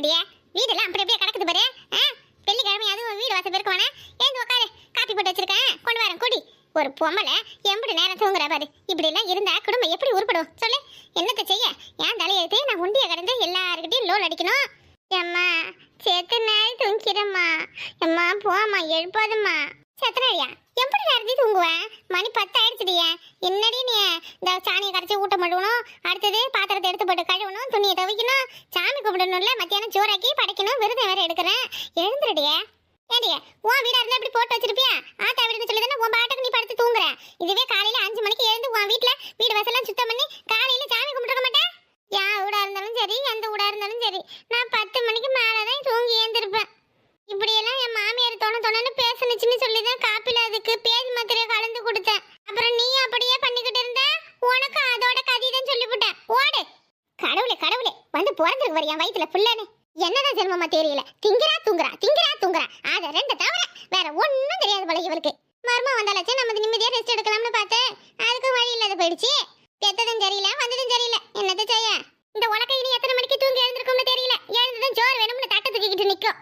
எழுந்துருடியே. வீடெல்லாம் அப்படி அப்படியே கிடக்குது பாரு. வெள்ளிக்கிழமை அதுவும் வீடு வாசல் பெருக்குவானே. ஏந்து உட்காரு, காப்பி போட்டு வச்சிருக்கேன், கொண்டு வரேன் குடி. ஒரு பொம்பளை எம்படி நேரம் தூங்குற பாரு. இப்படி எல்லாம் இருந்தா குடும்பம் எப்படி உருப்படும் சொல்லு? என்னத்தை செய்ய? ஏன் தலையெழுத்து நான் ஒண்டிய கடந்து எல்லாருக்கிட்டையும் லோன் அடிக்கணும்? அம்மா செத்த நாள் தூங்கிறம்மா. அம்மா போம்மா, எழுப்பாதம்மா. செத்தனாடியா எப்படி நேரத்தி தூங்குவேன்? மணி 10 ஆயிடுச்சுடியே. என்னடி நீ இந்த சாணியை கரைச்சி ஊட்ட மழுவணும், அடுத்தது பாத்திரத்தை எடுத்து போட்டு கழுவணும், துணியை துவைக்கணும், சாமி கும்பிடணும்ல, மத்தியானம் சோறாக்கி படைக்கணும், விருதம் வேற எடுக்கிறேன். எழுந்துருடியே. ஏடியே உன் வீடா இருந்தா இப்படி போட்டு வச்சிருப்பியா? ஆத்தா வீடுன்னு சொல்லி தானே உன் பாட்டுக்கு நீ படுத்து தூங்குற. இதுவே காலையில 5 மணிக்கு எழுந்து உன் வீட்டுல வீடு வாசலாம் சுத்தம் பண்ணி காலையில சாமி கும்பிட்டுருக்க மாட்டேன்? என் வீடா இருந்தாலும் சரி, எந்த வீடா இருந்தாலும் சரி, நான் 10 மணிக்கு மேலதான் தூங்கி ஏந்திருப்பேன். இப்படியெல்லாம் என் மாமியார் தொணன்னு பேசணுச்சுன்னு சொல்லிதான் காப்பில அதுக்கு பேஜ் மாத்திரையை கலந்து கொடுத்தேன். அப்புறம் நீ அப்படியே பண்ணிக்கிட்டு இருந்த, உனக்கு அதோட கதிதான் சொல்லிவிட்டேன். ஓடு. கடவுளே கடவுளே, வந்து பிறந்திருக்கு வர என் வயிற்றுல புள்ளனே. என்னதான் ஜென்மமா தெரியல. திங்கிறா தூங்குறா. அத ரெண்டு தவிர வேற ஒன்னும் தெரியாது போல இவளுக்கு. மர்மம் வந்தாலச்சு நம்ம நிம்மதியா ரெஸ்ட் எடுக்கலாம்னு பார்த்தேன். அதுக்கு வழி இல்லாத போயிடுச்சு. பெத்ததும் தெரியல, வந்ததும் தெரியல. என்னது செய்ய? இந்த உனக்கு இனி எத்தனை மணிக்கு தூங்கி எழுந்திருக்கும்னு தெரியல. எழுந்ததும் ஜோர் வேணும்னு தட்டை தூக்கிக்கிட்டு நிக்கும்.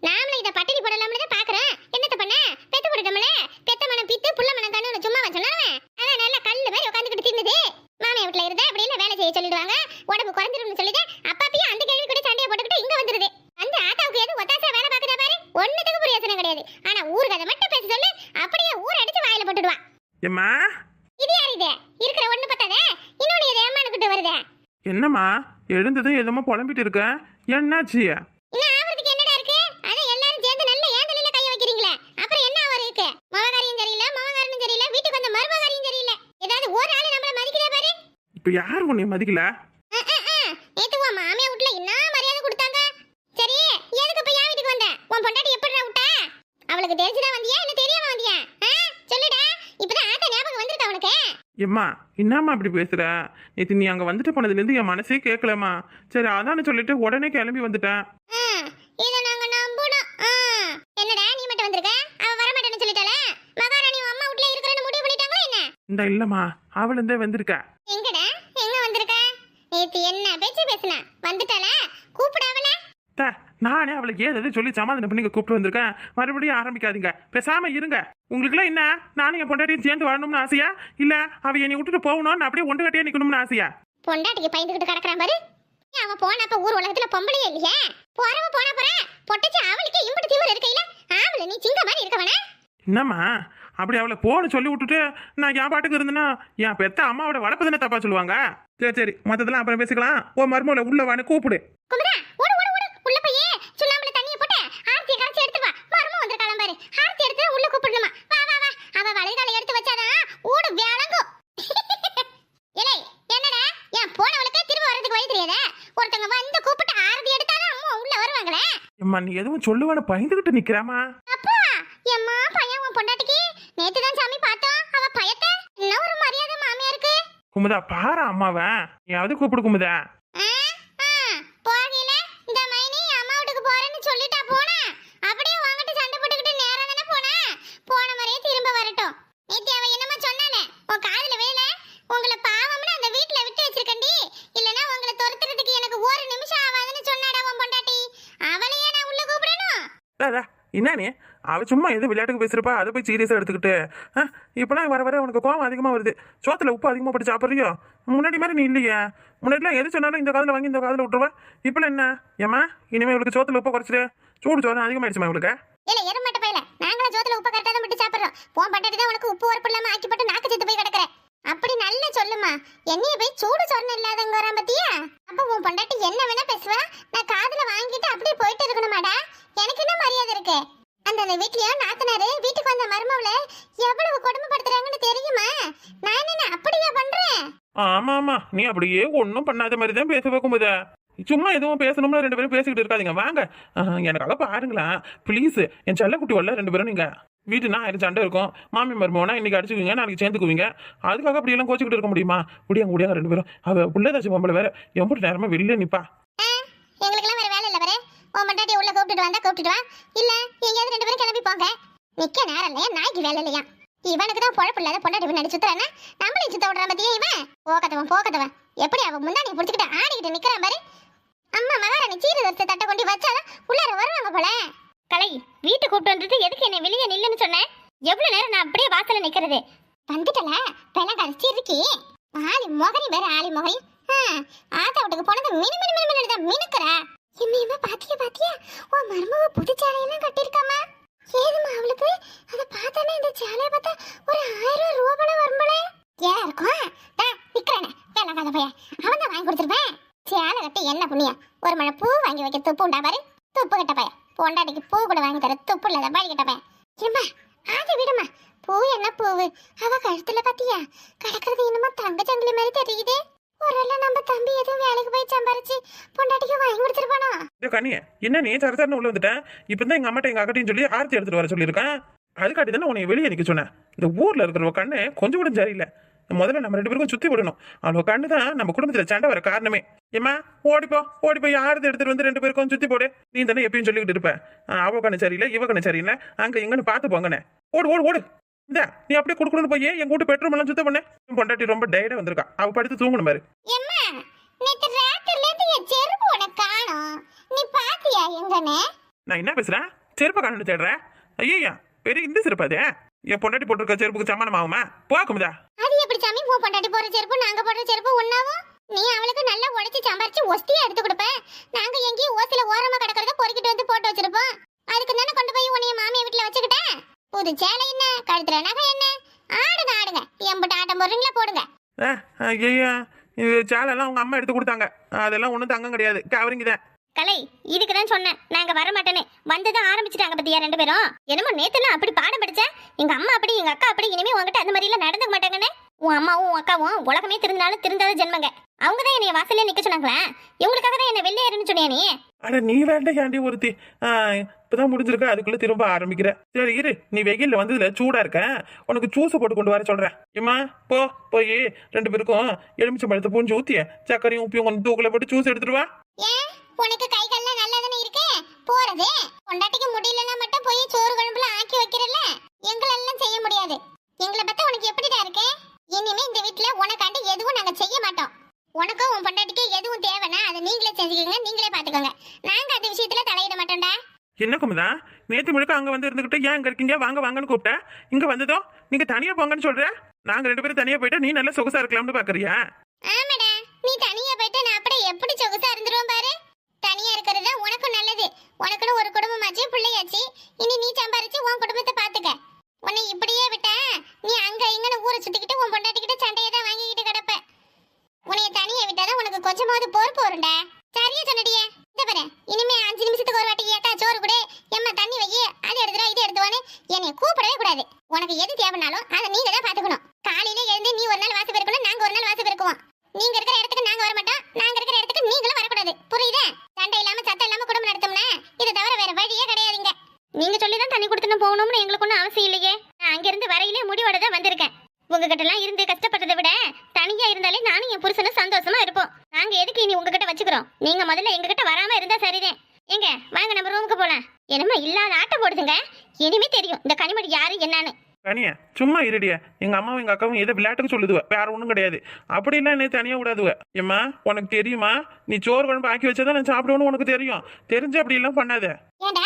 நாமளும் இதை பட்டினி போடலாம்னு தான் பாக்குறேன். என்னத்த பண்ண? பெத்து போட்டுட்டோம்ல. பெத்த மனம் பித்து புள்ள மனம் கண்ணு சும்மா வச்சோம். அதான் நல்லா கல்லு மாதிரி உட்காந்துக்கிட்டு தின்னுது. மாமியா வீட்டுல இருந்தா அப்படி இல்ல வேலை செய்ய சொல்லிடுவாங்க, உடம்பு குறைஞ்சிரும்னு சொல்லிட்டு அப்பாப்பியும் அந்த கேள்வி கூட சண்டையை போட்டுக்கிட்டு இங்க வந்துருது. அந்த ஆத்தாவுக்கு எது ஒத்தாசா வேலை பாக்குறா பாரு. ஒண்ணுத்துக்கு பிரயோசனம் கிடையாது. ஆனா ஊரு கதை மட்டும் பேச சொல்லு, அப்படியே ஊர் அடிச்சு வாயில போட்டுடுவான். ஏம்மா இது யார் இது? இருக்கிற ஒண்ணு பத்தாதே இன்னொன்னு இது ஏமானுக்கிட்டு வருதே. என்னம்மா எழுந்ததும் எதுமா புலம்பிட்டு இருக்க? என்னாச்சு? இன்னும் ஆவறதுக்கு என்னடா இருக்கு? அத எல்லாரும் சேர்ந்து நல்ல ஏந்தலில கைய வைக்கிறீங்களே, அப்புறம் என்ன ஆவற இருக்கு? மவகாரியும் தெரியல, மவகாரனும் தெரியல, வீட்டுக்கு வந்த மருமகாரியும் தெரியல. ஏதாவது ஒரு ஆளு நம்மள மதிக்கதே பாரு. இப்ப யார் உன்னை மதிக்கல? நேத்து உன் மாமியா வீட்ல என்ன மரியாதை கொடுத்தாங்க. சரி எதுக்கு இப்ப என் வீட்டுக்கு வந்த? உன் பொண்டாட்டி எப்படிடா விட்ட? அவளுக்கு தெரிஞ்சுதான் வந்தியா இல்ல தெரியாம வந்தியா? சொல்லுடா. இப்பதான் ஆத்த ஞாபகம் வந்திருக்கா உனக்கு? எம்மா என்னம்மா இப்படி பேசுற? நேற்று நீ அங்க வந்துட்டு போனதுல இருந்து என் மனசே கேட்கலம்மா. சரி அதான்னு சொல்லிட்டு உடனே கிளம்பி வந்துட்டேன். இத நாங்க நம்பணும். என்னடா நீ மட்டும் வந்திருக்க? அவ வர மாட்டேன்னு சொல்லிட்டாளே. மகாராணி அம்மா வீட்ல இருக்கறன்னு முடிவு பண்ணிட்டாங்களா என்ன? இந்த இல்லம்மா, அவள் இருந்தே வந்திருக்க. எங்கடா எங்க வந்திருக்க? நேத்து என்ன பேச்சு பேசுன? வந்துட்டாளே, கூப்பிடாவல. நானே அவளுக்கு ஏதாவது சொல்லி சமாதானம் பண்ணி கூப்பிட்டு வந்திருக்கேன். மறுபடியும் ஆரம்பிக்காதீங்க, பேசாம இருங்க. உங்களுக்குலாம் என்ன நானும் என் பொண்டாட்டியும் சேர்ந்து வாழணும்னு ஆசையா, இல்ல அவ என்னை விட்டுட்டு போகணும்னு அப்படியே ஒன்று கட்டியா நிக்கணும்னு ஆசையா? பொண்டாட்டிக்கு பயந்துகிட்டு கிடக்குறான் பாரு. அவன் போனப்ப ஊர் உலகத்துல பொம்பளையே இல்லையே. போறவ போனா போற பொட்டச்சு அவளுக்கு இம்பட்டு தீவிர இருக்கையில ஆவல நீ சிங்க மாதிரி இருக்கவன. என்னம்மா அப்படி அவளை போன்னு சொல்லி விட்டுட்டு நான் என் பாட்டுக்கு இருந்தேன்னா என் பெத்த அம்மாவோட வளர்ப்பு தானே தப்பா சொல்லுவாங்க. சரி சரி மொத்தத்துல அப்புறம் பேசிக்கலாம். ஓ மர்மூல உள்ள வான்னு கூப்பிடு. குமரா ஓடு ஓடு ஓடு. உள்ள போய் சுண்ணாம்புல தண்ணிய போட்டு ஆர்த்தியை கரைச்சி எடுத்து வா. மர்மம் வந்திருக்காளாம் பாரு. ஆர்த்தி எடுத்து உள்ள கூப்பிடணுமா? வா வா வா. அவ வளைகால எடுத்து வச்சாதான் ஊடு விளங்கும். ஏலே என்னடா ஏன் போனவளுக்கு திரும்ப வரதுக்கு வழி தெரியாதே? ஒருத்தங்க வந்து கூப்பிட்டு ஆர்த்தி எடுத்தாதான் அம்மா உள்ள வருவாங்களே. அம்மா நீ எதுவும் சொல்லுவான்னு பயந்துகிட்டு நிக்கிறாமா? அப்பா எம்மா பையன் உன் பொண்டாட்டிக்கு நேத்து தான் சாமி பார்த்தோம். அவ பயத்த என்ன ஒரு மரியாதை மாமியாருக்கு. குமுதா பாரு அம்மாவை நீயாவது கூப்பிடு குமுதா. போகல இந்த மைனி அம்மா வீட்டுக்கு போறேன்னு சொல்லிட்டா போன. அப்படியே வாங்கிட்டு சண்டை போட்டுக்கிட்டு நேரா தானே போன மாதிரியே திரும்ப வரட்டும். நேத்து அவ என்னமா சொன்னானே உன் காதுல வேல? உங்களை பாவம்னு அந்த வீட்டுல விட்டு வச்சிருக்கண்டி, இல்லனா உங்களை துரத்துறதுக்கு எனக்கு ஒரு நிமிஷம் ஆகாதுன்னு சொன்னாடா உன் பொண்டாட்டி. அவளையே நான் உள்ள கூப்பிடணும்? என்னே அவ சும்மா எது விளையாட்டுக்கு பேசுறப்பா அதை போய் சீரியஸா எடுத்துக்கிட்டு இப்பெல்லாம் வர வர உனக்கு கோவம் அதிகமா வருது. சோத்துல உப்பு அதிகமா போட்டு சாப்பிட்றியோ? முன்னாடி மாதிரி நீ இல்லையே. முன்னாடிலாம் எது சொன்னாலும் இந்த காதில் வாங்கி இந்த காதில் விட்டுருவா. இப்பெல்லாம் என்ன ஏமா இனிமே இவளுக்கு சோத்துல உப்பை குறைச்சிட்டு சூடு சோறு அதிகமாயிடுச்சுமா இவளுக்கு. இல்ல எருமாட்ட பையல நாங்களே சோத்துல உப்பு கரெக்டா தான் விட்டு சாப்பிடுறோம். போன் பட்டாட்டி தான் உனக்கு உப்பு உரப்பு இல்லாம ஆக்கி போட்டு நாக்கு செத்து போய் கிடக்குற. அப்படி நல்லா சொல்லுமா. என்னைய போய் சூடு சொரணை இல்லாதவங்க வரான் பத்தியா? அப்ப உன் பொண்டாட்டி என்ன வேணா பேசுவா, நான் காதுல வாங்கிட்டு அப்படியே போயிட்டு இருக்கணுமாடா? எனக்கு என்ன மரியாதை இருக்கு? அந்த வீட்லயோ நாத்தனாரு வீட்டுக்கு வந்த மருமவளை எவ்வளவு கொடுமைப்படுத்துறாங்கன்னு தெரியுமா? நான் என்ன அப்படியா பண்றேன்? ஆமா ஆமா நீ அப்படியே ஒன்னும் பண்ணாத மாதிரி தான் பேச வைக்கும்போது சும்மா எதுவும் பேசணும்னா 2 பேரும் பேசிக்கிட்டு இருக்காதீங்க. வாங்க எனக்காக பாருங்களேன் ப்ளீஸ். என் செல்லக்குட்டி வரல 2 பேரும் நீங்க வீட்டுனா 1000 சண்டை இருக்கும். மாமி மருமோனா இன்னைக்கு அடிச்சுக்குவீங்க, நாளைக்கு சேர்ந்துக்குவீங்க. அதுக்காக அப்படியெல்லாம் கோச்சிக்கிட்டு இருக்க முடியுமா? முடியாங்க 2 பேரும். அவ புள்ளதாச்சு பொம்பளை வேற எம்பட்டு நேரமா வெளில நிப்பா. எங்களுக்கெல்லாம் வேற வேலை இல்ல பாரு. உன் பொண்டாட்டி உள்ள கூப்பிட்டு வந்தா கூப்பிட்டு வா, இல்ல எங்கேயாவது 2 பேரும் கிளம்பி போங்க. நிக்க நேரம் இல்லையா, நாய்க்கு வேலை இல்லையா? இவனுக்கு தான் பொழப்பு இல்லாத பொண்டாட்டி பின்னாடி சுத்துறானா? நம்மளையும் சுத்த விடுறான் பத்தியா இவன்? போக்கத்தவன் எப்படி அவன் முன்னாடி புடிச்சுக்கிட்டு ஆடிக்கிட்டு நிக்கிறான் பாரு. அம்மா மகாராணி சீரதத்தை போல. கலை, வீட்டை கூப்பிட்டு வந்துட்டு எதுக்கு என்னை வெளியே நில்லுன்னு சொன்னேன்? எவ்வளவு நேரம் நான் அப்படியே வாசல்ல நிக்கிறது? வந்துட்டல, பெலாம் கரைச்சி இருக்கி. ஆளி மொகரி வேற, ஆளி மொகரி. ஆத்தா வீட்டுக்கு போனது மினு மினு மினு மினு தான் மினுக்குற. இம்மையுமா பாத்தியா பாத்தியா? ஓ மருமவ புது சேலையெல்லாம் கட்டியிருக்காமா. ஏதுமா அவளுக்கு? அதை பார்த்தானே இந்த சேலையை பார்த்தா ஒரு 1000 ரூபா போல வரும்போல. ஏன் இருக்கும்? நிக்கிறேனே வேலை கதை பையன், அவன் தான் வாங்கி கொடுத்துருப்பேன். சேலை கட்டி என்ன புண்ணியம்? ஒரு மழை பூ வாங்கி வைக்க துப்பு உண்டா பாரு. துப்பு கட்ட பையன், பொண்டாட்டிக்கு பூ கூட வாங்கி தர துப்பு இல்ல பாடி கட்ட பையன். இருமா அதை விடுமா, பூ என்ன பூவு? அவ கழுத்துல பாத்தியா கிடக்குறது? என்னமோ தங்க சங்கிலி மாதிரி தெரியுது. ஒருவேளை நம்ம தம்பி எதுவும் வேலைக்கு போய் சம்பாரிச்சு பொண்டாட்டிக்கு வாங்கி கொடுத்துருப்பானோ? கண்ணிய என்ன நீ சரசரன்னு உள்ள வந்துட்டேன். இப்பதான் எங்க அம்மாட்ட எங்க அக்கட்டையும் சொல்லி ஆர்த்தி எடுத்துட்டு வர சொல்லியிருக்கேன். அதுக்காட்டி தானே உன்னை வெளியே நிக்க சொன்னேன். இந்த ஊர்ல இருக்கிற கண்ணு கொஞ்சம் கூட சரியில்லை. முதல்ல நம்ம 2 பேருக்கும் சுத்தி விடணும். அவளோ கண்ணு தான் நம்ம குடும்பத்துல சண்டை வர காரணமே. ஏமா ஓடிப்போ ஓடிப்போ, யாரது எடுத்துட்டு வந்து 2 பேருக்கும் சுத்தி போடு. நீ தானே எப்பயும் சொல்லிக்கிட்டு இருப்ப, அவ கண்ணு சரியில்லை இவ கண்ணு சரியில்லை, அங்க எங்கன்னு பார்த்து போங்கண்ணே. ஓடு ஓடு ஓடு. இந்த நீ அப்படியே குடுக்கணும்னு போய் என் கூட்டு பெட்ரூம் எல்லாம் சுத்தம் பண்ண. பொண்டாட்டி ரொம்ப டயர்டா வந்திருக்கா, அவ படுத்து தூங்கணும் பாரு. நான் என்ன பேசுறேன்? செருப்பை கண்ணு தேடுறேன். ஐயா பெரிய இந்த செருப்பு அது என் பொண்டாட்டி போட்டிருக்க செருப்புக்கு சமானம் ஆகுமா? போக்கும்தா. அது எப்படி சாமி? உன் பொண்டாட்டி போற செருப்பு நாங்க போடுற செருப்பு ஒண்ணாவும்? நீ அவளுக்கு நல்லா உடைச்சு சம்பாரிச்சு ஒஸ்தியா எடுத்து கொடுப்ப. நாங்க எங்கேயும் ஓசில ஓரமா கிடக்கிறத பொறுக்கிட்டு வந்து போட்டு வச்சிருப்போம். அதுக்கு தானே கொண்டு போய் உன்னைய மாமியா வீட்டுல வச்சுக்கிட்டேன். புது சேலை என்ன, கழுத்துல நகை என்ன? ஆடுங்க ஆடுங்க, எம்பிட்டு ஆட்டம் போடுறீங்களா போடுங்க. ஐயா இது சேலெல்லாம் உங்க அம்மா எடுத்து கொடுத்தாங்க, அதெல்லாம் ஒன்றும் தங்கம் கிடையாது, கவரிங்க தான். கலை, இதுக்கு தான் சொன்னேன் நாங்க வர மாட்டேன்னு. வந்ததான் ஆரம்பிச்சுட்டாங்க பத்தியா 2 பேரும். என்னமோ நேத்துலாம் அப்படி பாடம் படிச்ச, எங்க அம்மா அப்படி எங்க அக்கா அப்படி, இனிமே உங்ககிட்ட அந்த மாதிரி எல்லாம் நடந்துக்க மாட்டாங்கன்னு. உன் அம்மாவும் உன் அக்காவும் உலகமே திருந்தாலும் திருந்தாத ஜென்மங்க. அவங்க தான் என்னைய வாசல்ல நிக்க சொன்னாங்களா? இவங்களுக்காக தான் என்ன வெளியே ஏறணும்னு சொன்னியா நீ? அட நீ வேண்டாம் ஏண்டி ஒருத்தி, இப்பதான் முடிஞ்சிருக்க அதுக்குள்ள திரும்ப ஆரம்பிக்கிற. சரி இரு, நீ வெயில்ல வந்ததுல சூடா இருக்க, உனக்கு ஜூஸ் போட்டு கொண்டு வர சொல்றேன். ஏமா போய் 2 பேருக்கும் எலுமிச்சை பழத்தை பூஞ்சி ஊத்திய சக்கரையும் உப்பியும் கொஞ்சம் தூக்குல போட்டு ஜூஸ் எடுத்துட்டு வா. உனக்கு கை கால்லாம் நல்லா தானே இருக்கு, போறது பொண்டாட்டிக்கு முடியலன்னா மட்டும் போய் சோறு குழம்புல ஆக்கி வைக்கிறல்ல. எங்களெல்லாம் செய்ய முடியாது. எங்களை பத்தி உனக்கு எப்படிடா இருக்கு? இனிமே இந்த வீட்டுல உனக்காண்டி எதுவும் நாங்க செய்ய மாட்டோம். உனக்கும் உன் பொண்டாட்டிக்கு எதுவும் தேவைன்னா அதை நீங்களே செஞ்சுக்கோங்க, நீங்களே பாத்துக்கோங்க. நாங்க அந்த விஷயத்துல தலையிட மாட்டோம்டா. என்ன குமுதா, நேத்து முழுக்க அங்க வந்து இருந்துகிட்டு ஏன் இங்க இருக்கீங்க வாங்க வாங்கன்னு கூப்பிட்ட, இங்க வந்ததும் நீங்க தனியா போங்கன்னு சொல்ற. நாங்க 2 பேரும் தனியா போயிட்டா நீ நல்லா சொகுசா இருக்கலாம்னு பாக்குறியா? ஆமாடா, நீ தனியா போயிட்டா நான் அப்படியே எப்படி சொகுசா இருந்துருவோம் பாரு. தனியா இருக்கிறது உனக்கும் நல்லது. உனக்குன்னு ஒரு குடும்பமாச்சு, பிள்ளையாச்சு. இனி நீ சம்பாரிச்சு உன் குடும்பத்தை பாத்துக்க. உன்னை இப்படியே விட்டா நீ அங்க இங்கன்னு ஊரை சுத்திக்கிட்டு உன் பொண்டாட்டிக்கிட்ட சண்டையை தான் வாங்கிக்கிட்டு கிடப்ப. உன்னைய தனியா விட்டாதான் உனக்கு கொஞ்சமாவது பொறுப்பு வரும்டா. சரியா சொன்னடியே. இந்த பாரு, இனிமே 5 நிமிஷத்துக்கு ஒரு வாட்டி ஏத்தா சோறு கூட, எம்மா தண்ணி வையே, அது எடுத்துடா இது எடுத்துவான்னு என்னை கூப்பிடவே கூடாது. உனக்கு எது தேவைனாலும் அதை நீங்க தான் பாத்துக்கணும். காலையில எழுந்து நீ ஒரு நாள் வாசல் பெருக்கணும், நாங்க ஒரு நாள் வாசல் பெருக்குவோம். நீங்க இருக்கிற இடத்துக்கு நாங்க வர மாட்டோம், நாங்க இருக்கிற இடத்துக்கு நீங்களும் வரக்கூடாது. புரியுதா? சண்டை இல்லாம சத்தம் இல்லாம குடும்பம் நடத்தோம்னா இதை தவிர வேற வழியே கிடையாதுங்க. நீங்க சொல்லிதான் தண்ணி கொடுத்துட்டு போகணும்னு எங்களுக்கு ஒன்றும் அவசியம் இல்லையே. நான் அங்கிருந்து வரையிலே முடிவோட தான் வந்திருக்கேன். உங்ககிட்ட எல்லாம் இருந்து கஷ்டப்பட்டதை விட தனியா இருந்தாலே நானும் என் புருஷனும் சந்தோஷமா இருப்போம். நாங்க எதுக்கு இனி உங்ககிட்ட வச்சுக்கிறோம்? நீங்க முதல்ல எங்ககிட்ட வராம இருந்தா சரிதான். எங்க வாங்க நம்ம ரூமுக்கு போலாம். என்னமா இல்லாத ஆட்டம் போடுதுங்க. இனிமே தெரியும் இந்த கனிமொழி யாரு என்னன்னு. கனியா சும்மா இருடியா, எங்க அம்மாவும் எங்க அக்காவும் ஏதோ விளையாட்டுக்கு சொல்லுதுவ, வேற ஒன்றும் கிடையாது. அப்படிலாம் என்ன தனியா விடாதுவ. ஏம்மா உனக்கு தெரியுமா, நீ சோறு குழம்பு ஆக்கி வச்சதான் நான் சாப்பிடுவேன்னு உனக்கு தெரியும். தெரிஞ்சு அப்படி எல்லாம் பண்ணாத. ஏண்டா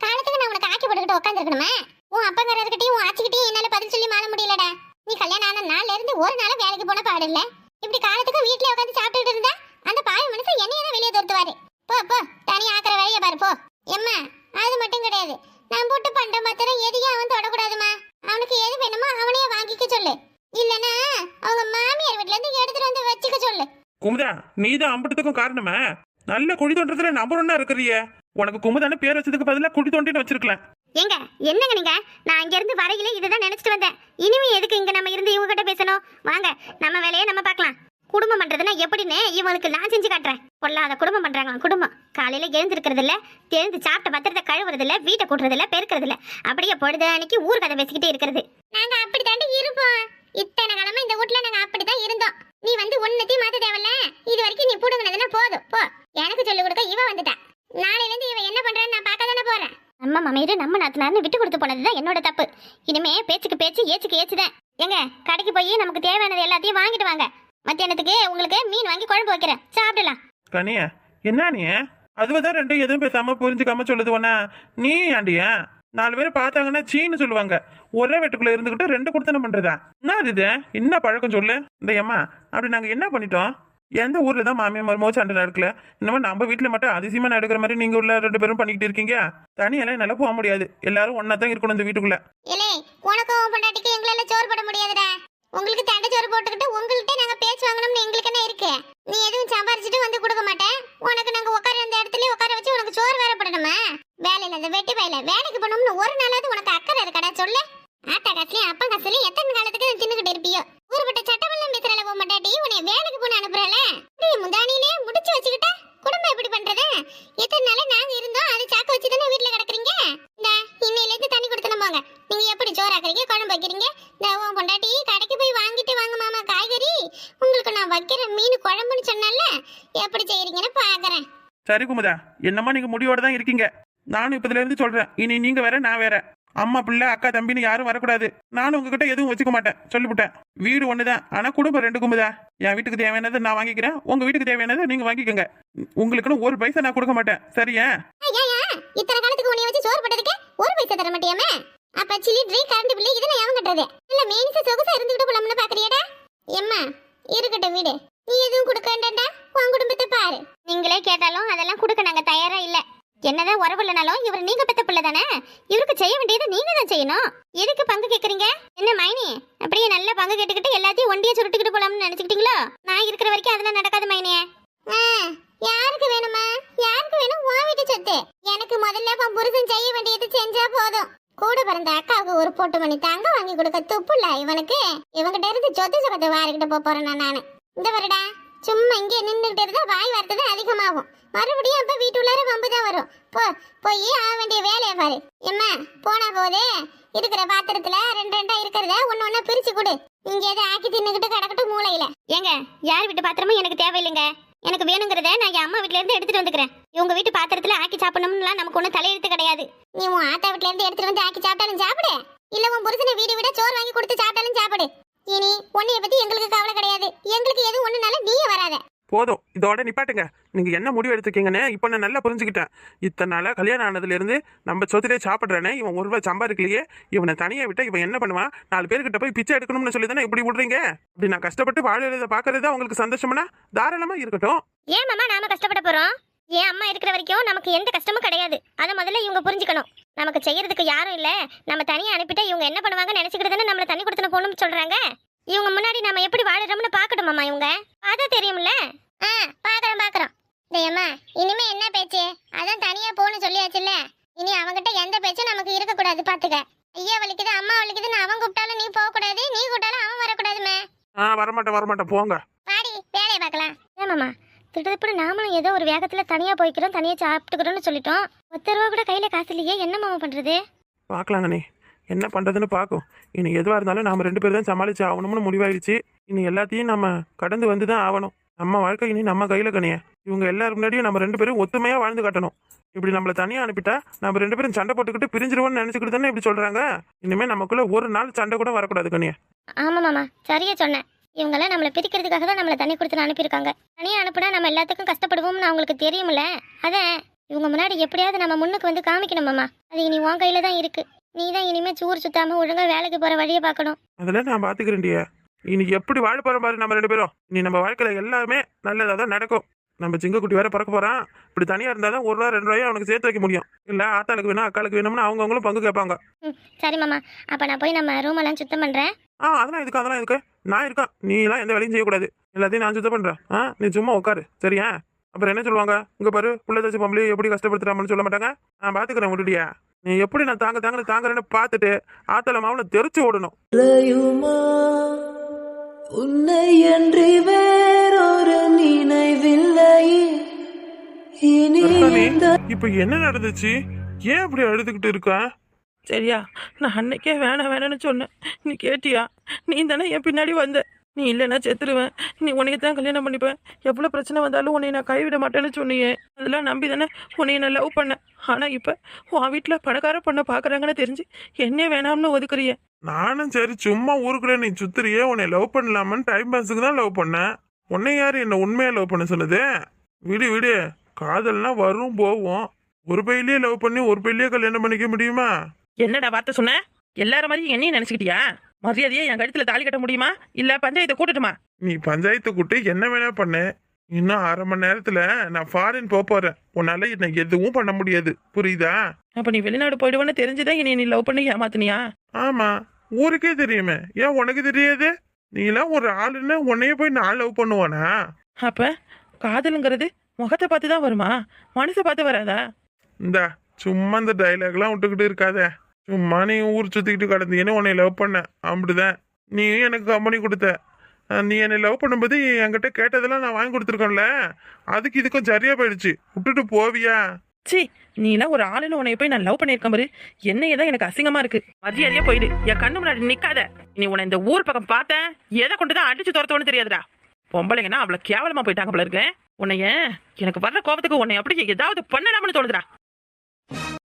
காலத்துக்கு நான் உனக்கு ஆக்கி போட்டுக்கிட்டு உட்காந்துருக்கணுமா? உன் அப்பங்கிறதுக்கிட்டையும் உன் ஆச்சிக்கிட்டையும் என்னால பதில் சொல்லி மாற முடியலடா. நீ கல்யாணம் ஆன நாள்ல இருந்து ஒரு நாள் வேலைக்கு போன பாடு இல்ல. இப்படி காலத்துக்கு வீட்டுல உட்காந்து சாப்பிட்டுட்டு இருந்தா அந்த பாய மனுஷன் என்னையதான் வெளியே துரத்துவாரு. போ தனியா ஆக்கிற வேலையை பாரு போ. எம்மா அது மட்டும் கிடையாது, நான் போட்டு பண்ற மாத்திரம் எதையும் அவன் தொடக்கூடாதுமா. அவனுக்கு எது வேணுமோ அவனையே வாங்கிக்க சொல்லு. இல்லனா அவங்க மாமியார் வீட்டுல இருந்து எடுத்துட்டு வந்து வச்சுக்க சொல்லு. குமுதா நீதான் அம்பட்டத்துக்கும் காரணமா? நல்ல குழி தோன்றதுல நம்பர் 1 இருக்கிறிய. உனக்கு குமுதான பேர் வச்சதுக்கு பதிலா குழி தோண்டின்னு வச்சிருக்கலாம். ஏங்க என்னங்க நீங்க? நான் இங்க இருந்து வரையில இதுதான் நினைச்சிட்டு வந்தேன். இனிமே எதுக்கு இங்க நம்ம இருந்து இவங்க கிட்ட பேசணும்? வாங்க நம்ம வேலையை நம்ம பார்க்கலாம். குடும்பம் பண்றதுன்னா எப்படின்னு இவங்களுக்கு நான் செஞ்சு காட்டுறேன். பொல்லாத குடும்பம் பண்றாங்க. குடும்பம் காலையில எழுந்திருக்கிறது இல்ல, தெரிந்து சாப்பிட்ட பத்திரத்தை கழுவுறது இல்ல, வீட்டை கூட்டுறது இல்ல, பெருக்கிறது இல்ல, அப்படியே பொழுது அன்னைக்கு ஊர் கதை பேசிக்கிட்டே இருக்கிறது. நாங்க அப்படித்தாண்டி இருப்போம். இத்தனை காலமா இந்த வீட்டுல நாங்க அப்படித்தான் இருந்தோம். நீ வந்து ஒன்னத்தையும் மாத்த தேவையில்ல. இது வரைக்கும் நீ புடுங்கினதுன்னா போதும் போ. எனக்கு சொல்லி கொடுக்க இவ வந்துட்டா. நாளையில இருந்து இவ என்ன பண்றான்னு நான் பார்க்க தானே போறேன். நம்ம மமையிரு நம்ம நாத்தனார்னு விட்டு கொடுத்து போனதுதான் என்னோட தப்பு. இனிமே பேச்சுக்கு பேச்சு ஏச்சுக்கு ஏச்சுதான். எங்க கடைக்கு போய் நமக்கு தேவையானது எல்லாத்தையும் வாங்கிட்டு வாங்க. மத்தியானத்துக்கு உங்களுக்கு மீன் வாங்கி குழம்பு வைக்கிறேன், சாப்பிடலாம். கனியா என்ன நீ அதுவதான் ரெண்டும் எதுவும் பேசாம புரிஞ்சுக்காம சொல்லுது உன. நீ ஆண்டியா 4 பேரை பார்த்தாங்கன்னா சீன்னு சொல்லுவாங்க. ஒரே வீட்டுக்குள்ள இருந்துகிட்டு 2 கொடுத்தனம் பண்றதா? என்ன இது? என்ன பழக்கம் சொல்லு. இந்த அம்மா அப்படி நாங்க என்ன பண்ணிட்டோம்? எந்த ஊர்ல தான் மாமியார் மருமோ சண்டை நடக்கல. இன்னமும் நம்ம வீட்டுல மட்டும் அதிசயமா நடக்கிற மாதிரி நீங்க உள்ள 2 பேரும் பண்ணிக்கிட்டு இருக்கீங்க. தனியெல்லாம் என்னால போக முடியாது. எல்லாரும் ஒன்னா தான் இருக்கணும் இந்த வீட்டுக்குள்ள. ஏலே உனக்கும் பொண்டாட்டிக்கு எங்களால சோறு போட முடியாதுடா. உங்களுக்கு தண்டை சோறு போட்டுக்கிட்டு உங்கள்கிட்ட நாங்க பேச்சு வாங்கணும்னு எங்களுக்கு என்ன இருக்கு? நீ எதுவும் சம்பாரிச்சிட்டு வந்து கொடுக்க மாட்டேன். உனக்கு நாங்க உட்கார அந்த இடத்துல உட்கார வச்சு உனக்கு சோறு வேற போடணுமா? வேலையில இந்த வெட்டி வேலை வேலைக்கு போனோம்னு ஒரு நாளாவது உனக்கு அக்கறை இருக்கடா சொல்லு. ஆத்தா காசுலயும் அப்பா காசுலயும் எத்தனை காலத்துக்கு தின்னுகிட்டு இருப்பியோ? ஊருப்பட்ட சட்டமெல்லாம் பேசுறல போக மாட்டாட்டி உன்னை வேலைக்கு போன அனுப்புறல. நீ முந்தானிலே முடிச்சு வச்சுக்கிட்ட குடும்பம் எப்படி பண்றது? எத்தனை நாளா நாங்க இருந்தோம் அதை சாக்க வச்சு தானே வீட்டுல கிடக்குறீங்க. இந்த இன்னையில இருந்து தண்ணி கொடுத்துன போங்க. நீங்க எப்படி சோறாக்குறீங்க குழம்பு வைக்கிறீங்க? இந்த உன் பொண்டாட்டி கடைக்கு போய் வாங்கிட்டு வாங்க மாமா காய்கறி. உங்களுக்கு நான் வைக்கிற மீன் குழம்புன்னு சொன்னால எப்படி செய்யறீங்கன்னு பாக்குறேன். சரி குமுதா, என்னம்மா நீங்க முடிவோட தான் இருக்கீங்க. நானும் இப்பதுல இருந்து சொல்றேன், இனி நீங்க வேற நான் வேற. அம்மா பிள்ளை அக்கா தம்பின்னு யாரும் வரக்கூடாது. நானும் உங்ககிட்ட எதுவும் வச்சுக்க மாட்டேன் சொல்லிவிட்டேன். வீடு ஒண்ணுதான், ஆனா குடும்பம் 2 குமுதா. என் வீட்டுக்கு தேவையானதை நான் வாங்கிக்கிறேன், உங்க வீட்டுக்கு தேவையானதை நீங்க வாங்கிக்கோங்க. உங்களுக்குன்னு ஒரு பைசா நான் கொடுக்க மாட்டேன், சரியா? இத்தனை காலத்துக்கு உன்னைய வச்சு சோறு போட்டதுக்கு ஒரு பைசா தர மாட்டியாமே? அப்ப சிலிண்டரி கரண்ட் பில்லு இதெல்லாம் எவன் கட்டுறது? இல்ல மெயின்ஸ் சொகுசா இருந்துகிட்டு போலாம்னு பாக்குறியாடா? எம்மா இருக்கட்டும் வீடு. நீ எதுவும் கொடுக்க வேண்டாம்டா. உன் குடும்பத்தை பாரு. நீங்களே கேட்டாலும் அதெல்லாம் கொடுக்க நாங்க தயாரா இல்ல. என்னதான் உறவு இல்லைனாலும் இவர் நீங்க பெத்த பிள்ளை தானே. இவருக்கு செய்ய வேண்டியதை நீங்க தான் செய்யணும். எதுக்கு பங்கு கேக்குறீங்க? என்ன மைனி அப்படியே நல்ல பங்கு கேட்டுக்கிட்டு எல்லாத்தையும் ஒண்டியே சுருட்டிக்கிட்டு போலாம்னு நினைச்சுக்கிட்டீங்களோ? நான் இருக்கிற வரைக்கும் அதெல்லாம் நடக்காது மைனியே. யாருக்கு வேணுமா? யாருக்கு வேணும் உன் வீட்டு சொத்து? எனக்கு முதல்ல புருஷன் செய்ய வேண்டியது செஞ்சா போதும். கூட பிறந்த அக்காவுக்கு ஒரு போட்டு மணி தாங்க வாங்கி கொடுக்க துப்புல இவனுக்கு. இவங்கிட்ட இருந்து சொத்து சுகத்தை வாரிக்கிட்டு போறேன் நானு. இந்த வருடா சும்மா இங்கே நின்றுகிட்டு இருந்தா வாய் வார்த்தை தான் அதிகமாகும். மறுபடியும் அப்ப வீட்டுள்ளார வம்பு தான் வரும். போய் ஆக வேண்டிய வேலையை பாரு. எம்மா போனா போதே இருக்கிற பாத்திரத்துல 2 இருக்கிறத ஒண்ணு பிரிச்சு கொடு. இங்க எதை ஆக்கி தின்னுகிட்டு கிடக்கட்டும் மூளையில. ஏங்க யார் வீட்டு பாத்திரமும் எனக்கு தேவையில்லைங்க. எனக்கு வேணுங்கிறத நான் என் அம்மா வீட்டுல இருந்து எடுத்துட்டு வந்துக்கிறேன். இவங்க வீட்டு பாத்திரத்துல ஆக்கி சாப்பிடணும்லாம் நமக்கு ஒன்றும் தலையெழுத்து கிடையாது. நீ உன் ஆத்தா வீட்டுல இருந்து எடுத்துட்டு வந்து ஆக்கி சாப்பிட்டாலும் சாப்பிடு, இல்ல உன் புருஷனை வீடு விட சோறு வாங்கி கொடுத்து சாப்பிட்டாலும் சாப்பிடு. இனி உன்னைய பத்தி எங்களுக்கு கவலை கிடையாது. எங்களுக்கு எதுவும் ஒண்ணுனாலும் நீயே வராத. போதும், இதோட நிப்பாட்டுங்க. நீங்க என்ன முடிவு எடுத்துக்கீங்கன்னு இப்ப நான் நல்லா புரிஞ்சுக்கிட்டேன். இத்தனை நாளா கல்யாணம் ஆனதுல இருந்து நம்ம சொத்திலே சாப்பிடுறானே, இவன் 1 ரூபாய் சம்பாதிக்கலையே, இவனை தனியா விட்டா இவன் என்ன பண்ணுவான்? 4 பேர்கிட்ட போய் பிச்சை எடுக்கணும்னு சொல்லி தானே இப்படி விடுறீங்க. இப்படி நான் கஷ்டப்பட்டு வாழறத பாக்குறதா உங்களுக்கு சந்தோஷம்னா தாராளமா இருக்கட்டும். ஏன் மாமா நாம கஷ்டப்பட போறோம்? ஏன் அம்மா இருக்கிற வரைக்கும் நமக்கு எந்த கஷ்டமும் கிடையாது. அதை முதல்ல இவங்க புரிஞ்சுக்கணும். நமக்கு செய்யறதுக்கு யாரும் இல்ல, நம்ம தனியா அனுப்பிட்டா இவங்க என்ன பண்ணுவாங்க நினைச்சுக்கிட்டு நம்மள தண்ணி கொடுத்துன போகணும்னு சொல்றாங்க. இவங்க முன்னாடி நம்ம எப்படி வாழறோம்னு பாக்கட்டும் மாமா. இவங்க பார்த்தா தெரியும்ல. பாக்குறோம். டேய்மா இனிமே என்ன பேச்சு? அதான் தனியா போன்னு சொல்லியாச்சுல்ல. இனி அவங்கிட்ட எந்த பேச்சும் நமக்கு இருக்க கூடாது பாத்துக்க. ஐயா வலிக்குது அம்மா வலிக்குதுன்னு அவன் கூப்பிட்டாலும் நீ போக கூடாது, நீ கூப்பிட்டாலும் அவன் வரக்கூடாதுமே. வரமாட்டேன் போங்க. பாடி வேலையை பார்க்கலாம். ஏமாமா திட்டப்படி நாமளும் ஏதோ ஒரு வேகத்துல தனியா போய்க்கிறோம், தனியா சாப்பிட்டுக்கிறோம்னு சொல்லிட்டோம். 10 ரூபா கூட கையில காசு இல்லையே, என்ன மாமா பண்றது? பாக்கலாங்க, நீ என்ன பண்றதுன்னு பாக்கும். இனி எதுவா இருந்தாலும் நாம 2 பேரும் தான் சமாளிச்சு ஆகணும்னு முடிவாயிடுச்சு. இனி எல்லாத்தையும் நம்ம கடந்து வந்துதான் ஆகணும். நம்ம வாழ்க்கை இனி நம்ம கையில கணிய. இவங்க எல்லாரும் முன்னாடியும் நம்ம 2 பேரும் ஒத்துமையா வாழ்ந்து காட்டணும். இப்படி நம்மள தனியா அனுப்பிட்டா நம்ம 2 பேரும் சண்டை போட்டுக்கிட்டு பிரிஞ்சிருவோம்னு நினைச்சுக்கிட்டு தானே இப்படி சொல்றாங்க. இனிமே நமக்குள்ள ஒரு நாள் சண்டை கூட வரக்கூடாது கனியா. ஆமா மாமா சரியா சொன்னேன். இவங்கெல்லாம் நம்மளை பிரிக்கிறதுக்காக தான் நம்மளை தண்ணி கொடுத்து அனுப்பியிருக்காங்க. தனியாக அனுப்புனா நம்ம எல்லாத்துக்கும் கஷ்டப்படுவோம்னு அவங்களுக்கு தெரியுமில்ல. அதான் இவங்க முன்னாடி எப்படியாவது நம்ம முன்னுக்கு வந்து காமிக்கணும் மாமா. அது இனி உன் கையில தான் இருக்கு. நீ தான் இனிமே சூர் சுத்தாம ஒழுங்கா வேலைக்கு போற வழியை பார்க்கணும். அதெல்லாம் நான் பாத்துக்கிறேன்டியா. இனி எப்படி வாழ போற பாரு நம்ம 2 பேரும். இனி நம்ம வாழ்க்கையில எல்லாமே நல்லதா தான் நடக்கும். நம்ம சிங்கக்குட்டி வேற பிறக்க போறான். இப்படி தனியா இருந்தாதான் 1 ரூபா 2 ரூபாயும் அவனுக்கு சேர்த்து வைக்க முடியும். இல்ல ஆத்தாளுக்கு வேணும் அக்காளுக்கு வேணும்னு அவங்கவுங்களும் பங்கு கேட்பாங்க. சரி மாமா, அப்ப நான் போய் நம்ம ரூம் எல்லாம் சுத்தம் பண்றேன். அதெல்லாம் இருக்கு நான் இருக்கேன். நீ எல்லாம் எந்த வேலையும் செய்யக்கூடாது. எல்லாத்தையும் நான் சுத்தம் பண்றேன். நீ சும்மா உட்காரு சரியா? அப்புறம் என்ன சொல்லுவாங்க, இங்க பாரு புள்ள தச்சு பொம்பளையும் எப்படி கஷ்டப்படுத்துறாமன்னு சொல்ல மாட்டாங்க. நான் பாத்துக்கிறேன் விட்டுடியா. நீ எப்படி நான் தாங்குறேன்னு பார்த்துட்டு ஆத்தல மாவுல தெரிச்சு ஓடணும். உன்னை என்று வேறொரு நினைவில்லை. இப்ப என்ன நடந்துச்சு? ஏன் இப்படி அழுதுகிட்டு இருக்க? சரியா, நான் அன்னைக்கே வேணாம்னு சொன்னேன். நீ கேட்டியா? நீ தானே என் பின்னாடி வந்த. நீ இல்லைன்னா செத்துருவேன், நீ உன்னைய தான் கல்யாணம் பண்ணிப்பேன், எவ்வளோ பிரச்சனை வந்தாலும் உன்னை நான் கைவிட மாட்டேன்னு சொன்னியே. அதெல்லாம் நம்பி தானே உன்னைய நான் லவ் பண்ணேன். ஆனால் இப்போ உன் வீட்டில் பணக்கார பொண்ணை பார்க்குறாங்கன்னு தெரிஞ்சு என்ன வேணாம்னு ஒதுக்குறிய. நானும் சரி சும்மா ஊருக்குள்ள நீ சுத்துறியே, உன்னை லவ் பண்ணலாமன்னு டைம் பாஸுக்கு தான் லவ் பண்ணேன். உன்னை யாரு என்ன உண்மையா லவ் பண்ண சொன்னது? விடு காதல்னா வரும் போவோம். ஒரு பையிலேயே லவ் பண்ணி ஒரு பையிலேயே கல்யாணம் பண்ணிக்க முடியுமா? என்னடா வார்த்தை சொன்ன? எல்லாரும் மாதிரி என்னையும் நினைச்சுக்கிட்டியா? மரியாதையே என் கழுத்துல தாலி கட்ட முடியுமா இல்ல பஞ்சாயத்தை கூட்டட்டுமா? நீ பஞ்சாயத்து கூட்டு என்ன வேணா பண்ணு. இன்னும் 1/2 மணி நேரத்துல நான் ஃபாரின் போறேன். உன்னால என்ன எதுவும் பண்ண முடியாது, புரியுதா? அப்ப நீ வெளிநாடு போயிடுவேன்னு தெரிஞ்சுதான் என்னை நீ லவ் பண்ணி ஏமாத்தினியா? ஆமா, ஊருக்கே தெரியுமே, ஏன் உனக்கு தெரியாது? நீலாம் ஒரு ஆளுன்னு உன்னைய போய் நான் லவ் பண்ணுவானா? அப்ப காதலுங்கிறது முகத்தை பார்த்து தான் வருமா? மனசை பார்த்து வராதா? இந்தா சும்மா இந்த டைலாக்லாம் விட்டுக்கிட்டு இருக்காத. சும்மா நீ ஊர் சுத்திக்கிட்டு கிடந்தீங்கன்னு உன்னை லவ் பண்ண, அப்படிதான். நீயும் எனக்கு கம்பெனி கொடுத்த. நீ என்னை லவ் பண்ணும்போது என்கிட்ட கேட்டதெல்லாம் நான் வாங்கி கொடுத்துருக்கேன்ல, அதுக்கு இதுக்கும் சரியா போயிடுச்சு. விட்டுட்டு போவியா? சி, நீலாம் ஒரு ஆளுன்னு உன்னை போய் நான் லவ் பண்ணியிருக்கேன் பாரு. என்னையே தான் எனக்கு அசிங்கமா இருக்கு. மரியாதையா போயிடு, என் கண்ணு முன்னாடி நிக்காத. நீ உன்னை இந்த ஊர் பக்கம் பார்த்தேன், எதை கொண்டுதான் அடிச்சு துரத்தோன்னு தெரியாதுடா. பொம்பளைங்கன்னா அவ்வளவு கேவலமா போயிட்டாங்க போல இருக்கேன். உன்னைய எனக்கு வர்ற கோபத்துக்கு உன்னை அப்படியே ஏதாவது பண்ணலாம்னு தோணுதுடா.